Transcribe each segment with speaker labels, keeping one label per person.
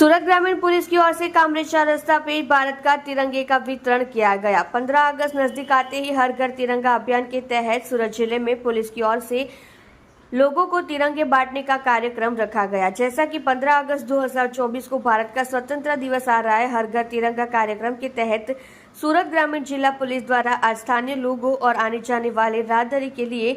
Speaker 1: सूरत ग्रामीण पुलिस की ओर से कामरेज चार रास्ता पे भारत का तिरंगे का वितरण किया गया। 15 अगस्त नजदीक आते ही हर घर तिरंगा अभियान के तहत सूरत जिले में पुलिस की ओर से लोगों को तिरंगे बांटने का कार्यक्रम रखा गया। जैसा कि 15 अगस्त 2024 को भारत का स्वतंत्रता दिवस आ रहा है, हर घर तिरंगा कार्यक्रम के तहत सूरत ग्रामीण जिला पुलिस द्वारा आज स्थानीय लोगों और आने जाने वाले राहदारी के लिए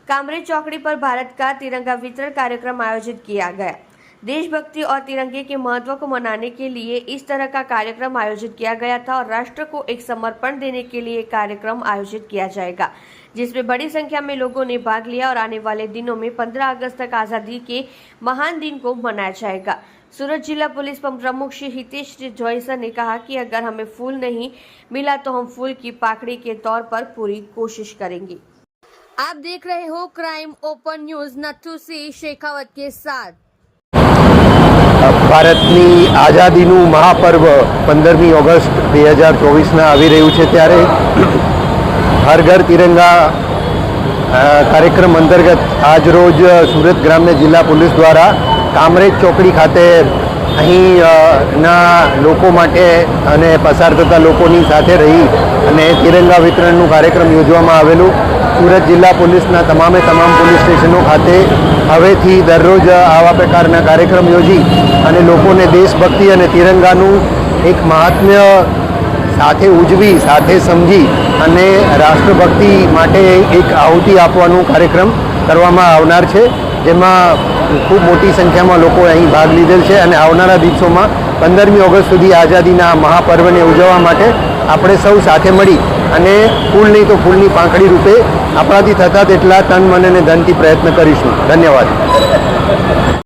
Speaker 1: कामरेज चौकड़ी पर भारत का तिरंगा वितरण कार्यक्रम आयोजित किया गया। देशभक्ति और तिरंगे के महत्व को मनाने के लिए इस तरह का कार्यक्रम आयोजित किया गया था और राष्ट्र को एक समर्पण देने के लिए कार्यक्रम आयोजित किया जाएगा, जिसमें बड़ी संख्या में लोगों ने भाग लिया और आने वाले दिनों में 15 अगस्त तक आज़ादी के महान दिन को मनाया जाएगा। सूरत जिला पुलिस प्रमुख श्री हितेश जोईसर ने कहा कि अगर हमें फूल नहीं मिला तो हम फूल की पाकड़ी के तौर पर पूरी कोशिश करेंगे। आप देख रहे हो crime open news, Nathu Singh Shekhawat के साथ।
Speaker 2: भारतनी आज़ादीનું મહાપર્વ 15મી ઓગસ્ટ 2024ના આવી રહ્યું છે, ત્યારે હર ઘર તિરંગા કાર્યક્રમ અંતર્ગત આજ રોજ સુરત ગ્રામ્ય જિલ્લા પોલીસ દ્વારા કામરેજ ચોકડી ખાતે અહીંના લોકો માટે અને પસાર થતા લોકોની સાથે રહી અને તિરંગા વિતરણનું કાર્યક્રમ યોજવામાં આવેલું। सूरत जिला पुलिसना तमाम पुलिस स्टेशनों खाते हवेथी दररोज आवा प्रकारना कार्यक्रम योजी अने लोकोने देशभक्ति अने तिरंगानुं एक महात्म्य साथे उजवी साथे समझी अने राष्ट्रभक्ति माटे एक आहुति आपवानो कार्यक्रम करवामां आवनार छे, जेमां खूब मोटी संख्यामां लोकोए અહીં ભાગ લીધેલ છે અને આવનારા દિવસોમાં 15મી ઓગસ્ટ સુધી આઝાદીના મહાપર્વને ઉજવવા માટે આપણે સૌ સાથે મળી અને ફૂલ નહીં તો ફૂલની પાંખડી રૂપે આપણાથી થતા તેટલા તન મન અને ધનથી પ્રયત્ન કરીશું। ધન્યવાદ।